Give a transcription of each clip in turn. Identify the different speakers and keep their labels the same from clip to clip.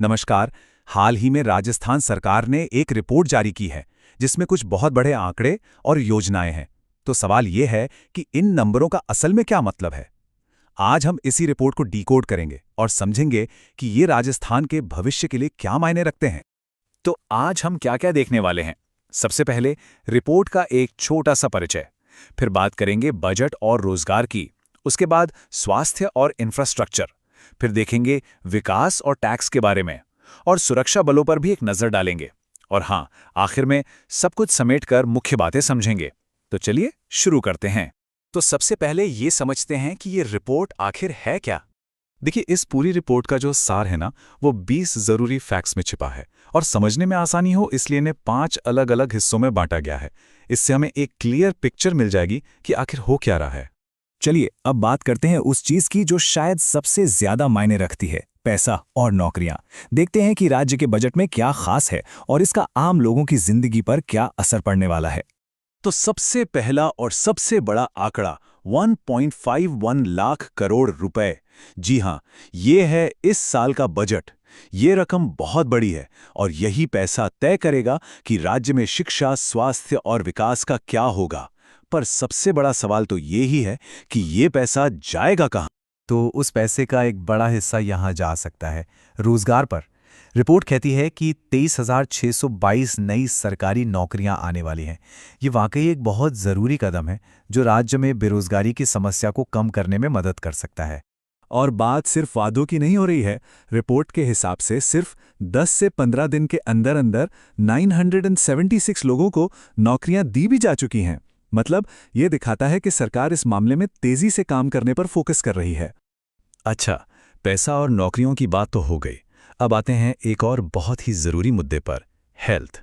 Speaker 1: नमस्कार। हाल ही में राजस्थान सरकार ने एक रिपोर्ट जारी की है जिसमें कुछ बहुत बड़े आंकड़े और योजनाएं हैं। तो सवाल ये है कि इन नंबरों का असल में क्या मतलब है। आज हम इसी रिपोर्ट को डिकोड करेंगे और समझेंगे कि ये राजस्थान के भविष्य के लिए क्या मायने रखते हैं। तो आज हम क्या-क्या देखने वाले हैं। सबसे पहले रिपोर्ट का एक छोटा सा परिचय, फिर बात करेंगे बजट और रोजगार की, उसके बाद स्वास्थ्य और इंफ्रास्ट्रक्चर, फिर देखेंगे विकास और टैक्स के बारे में, और सुरक्षा बलों पर भी एक नजर डालेंगे। और हाँ, आखिर में सब कुछ समेटकर मुख्य बातें समझेंगे। तो चलिए शुरू करते हैं। तो सबसे पहले ये समझते हैं कि ये रिपोर्ट आखिर है क्या। देखिए, इस पूरी रिपोर्ट का जो सार है ना, वो 20 जरूरी फैक्ट्स में छिपा है और समझने में आसानी हो इसलिए इन्हें 5 अलग-अलग हिस्सों में बांटा गया है। इससे हमें एक क्लियर पिक्चर मिल जाएगी कि आखिर हो क्या रहा है।
Speaker 2: चलिए अब बात करते हैं उस चीज की जो शायद सबसे ज्यादा मायने रखती है, पैसा और नौकरियां। देखते हैं कि राज्य के बजट में क्या खास है और इसका आम लोगों की जिंदगी पर क्या असर पड़ने वाला है।
Speaker 1: तो सबसे पहला और सबसे बड़ा आंकड़ा 1.51 लाख करोड़ रुपए। जी हां, ये है इस साल का बजट। ये रकम बहुत बड़ी है और यही पैसा तय करेगा कि राज्य में शिक्षा, स्वास्थ्य और विकास का क्या होगा। पर सबसे बड़ा सवाल तो ये ही है कि ये पैसा जाएगा कहां।
Speaker 2: तो उस पैसे का एक बड़ा हिस्सा यहाँ जा सकता है रोजगार पर। रिपोर्ट कहती है कि 23,622 नई सरकारी नौकरियां आने वाली हैं। ये वाकई एक बहुत ज़रूरी कदम है जो राज्य में बेरोजगारी की समस्या को कम करने में मदद कर सकता है।
Speaker 1: और बात सिर्फ वादों की नहीं हो रही है। रिपोर्ट के हिसाब से सिर्फ 10 से 15 दिन के अंदर अंदर 976 लोगों को नौकरियां दी भी जा चुकी हैं। मतलब ये दिखाता है कि सरकार इस मामले में तेजी से काम करने पर फोकस कर रही है।
Speaker 2: अच्छा, पैसा और नौकरियों की बात तो हो गई। अब आते हैं एक और बहुत ही ज़रूरी मुद्दे पर, हेल्थ।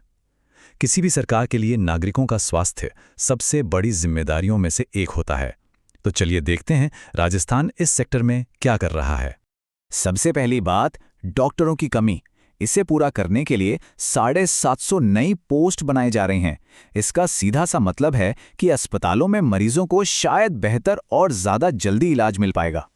Speaker 2: किसी भी सरकार के लिए नागरिकों का स्वास्थ्य सबसे बड़ी जिम्मेदारियों में से एक होता है। तो चलिए देखते हैं राजस्थान इस सेक्टर में क्या कर रहा है।
Speaker 3: सबसे पहली बात, डॉक्टरों की कमी। इसे पूरा करने के लिए 750 नई पोस्ट बनाए जा रही हैं। इसका सीधा सा मतलब है कि अस्पतालों में मरीजों को शायद बेहतर और ज़्यादा जल्दी इलाज मिल पाएगा।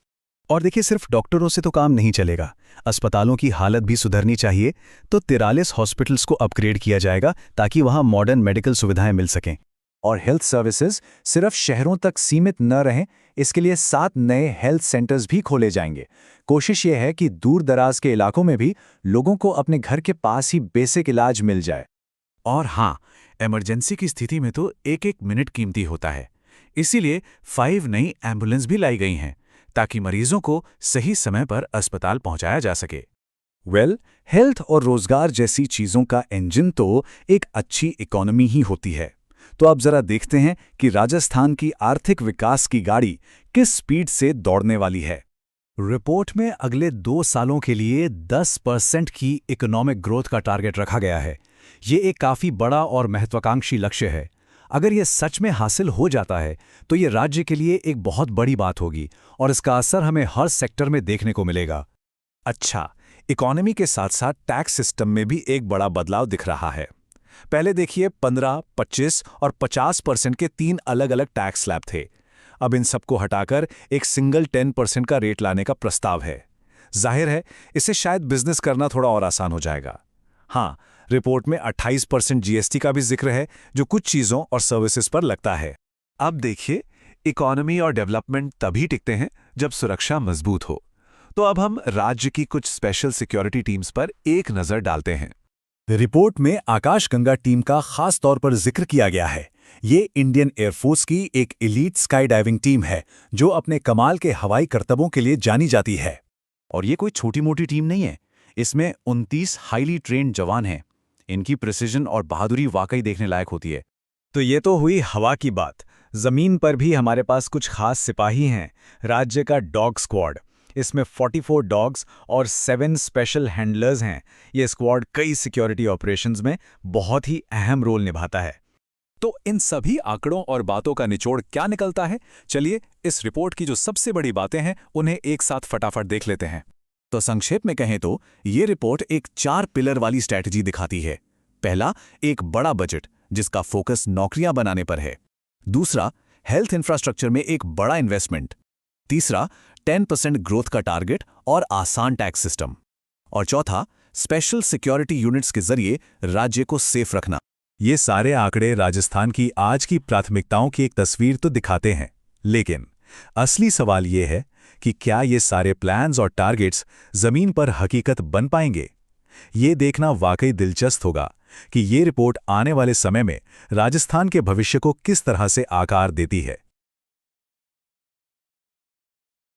Speaker 2: और देखिए, सिर्फ डॉक्टरों से तो काम नहीं चलेगा। अस्पतालों की हालत भी सुधरनी चाहिए। तो 43 हॉस्पिटल्स को अपग्रेड किया जाएगा ताकि वहां मॉडर्न मेडिकल सुविधाएं मिल सकें।
Speaker 3: और हेल्थ सर्विसेज सिर्फ शहरों तक सीमित न रहें, इसके लिए 7 नए हेल्थ सेंटर्स भी खोले जाएंगे। कोशिश ये है कि दूर दराज के इलाकों में भी लोगों को अपने घर के पास ही बेसिक इलाज मिल जाए।
Speaker 1: और हाँ, इमरजेंसी की स्थिति में तो एक एक मिनट कीमती होता है। इसीलिए 5 नई एम्बुलेंस भी लाई गई हैं ताकि मरीजों को सही समय पर अस्पताल पहुंचाया जा सके। हेल्थ और रोजगार जैसी चीजों का इंजन तो एक अच्छी इकोनॉमी ही होती है। तो अब जरा देखते हैं कि राजस्थान की आर्थिक विकास की गाड़ी किस स्पीड से दौड़ने वाली है।
Speaker 2: रिपोर्ट में अगले 2 सालों के लिए 10% की इकोनॉमिक ग्रोथ का टारगेट रखा गया है। ये एक काफ़ी बड़ा और महत्वाकांक्षी लक्ष्य है। अगर ये सच में हासिल हो जाता है तो ये राज्य के लिए एक बहुत बड़ी बात होगी और इसका असर हमें हर सेक्टर में देखने को मिलेगा।
Speaker 1: अच्छा, इकोनॉमी के साथ साथ टैक्स सिस्टम में भी एक बड़ा बदलाव दिख रहा है। पहले देखिए, 15, 25 और 50% के 3 अलग-अलग टैक्स स्लैब थे। अब इन सबको हटाकर एक सिंगल 10% का रेट लाने का प्रस्ताव है। जाहिर है, इससे शायद बिजनेस करना थोड़ा और आसान हो जाएगा। हाँ, रिपोर्ट में 28% जीएसटी का भी जिक्र है जो कुछ चीजों और सर्विसेज पर लगता है। अब देखिए, इकोनॉमी और डेवलपमेंट तभी टिकते हैं जब सुरक्षा मजबूत हो। तो अब हम राज्य की कुछ स्पेशल सिक्योरिटी टीम्स पर एक नजर डालते हैं।
Speaker 2: रिपोर्ट में आकाशगंगा टीम का खास तौर पर जिक्र किया गया है। ये इंडियन एयरफोर्स की एक एलीट स्काई डाइविंग टीम है जो अपने कमाल के हवाई करतबों के लिए जानी जाती है।
Speaker 1: और ये कोई छोटी मोटी टीम नहीं है। इसमें 29 हाईली ट्रेन्ड जवान हैं। इनकी प्रिसिजन और बहादुरी वाकई देखने लायक होती है।
Speaker 2: तो ये तो हुई हवा की बात। जमीन पर भी हमारे पास कुछ खास सिपाही हैं। राज्य का डॉग स्क्वाड, इसमें 44 डॉग्स और 7 स्पेशल हैंडलर्स हैं। ये स्क्वाड कई सिक्योरिटी ऑपरेशंस में बहुत ही अहम रोल निभाता है। तो इन सभी आंकड़ों और बातों का निचोड़ क्या निकलता है? चलिए इस रिपोर्ट की जो सबसे बड़ी बातें हैं उन्हें एक साथ फटाफट देख लेते हैं।
Speaker 1: तो संक्षेप में कहें तो ये रिपोर्ट एक 4 पिलर वाली स्ट्रैटेजी दिखाती है। पहला, एक बड़ा बजट जिसका फोकस नौकरियां बनाने पर है। दूसरा, हेल्थ इंफ्रास्ट्रक्चर में एक बड़ा इन्वेस्टमेंट। तीसरा, 10% ग्रोथ का टारगेट और आसान टैक्स सिस्टम। और चौथा,
Speaker 3: स्पेशल सिक्योरिटी यूनिट्स के जरिए राज्य को सेफ रखना।
Speaker 1: ये सारे आंकड़े राजस्थान की आज की प्राथमिकताओं की एक तस्वीर तो दिखाते हैं, लेकिन असली सवाल ये है कि क्या ये सारे प्लान्स और टारगेट्स जमीन पर हकीकत बन पाएंगे? ये देखना वाकई दिलचस्प होगा कि ये रिपोर्ट आने वाले समय में राजस्थान के भविष्य को किस तरह से आकार देती है।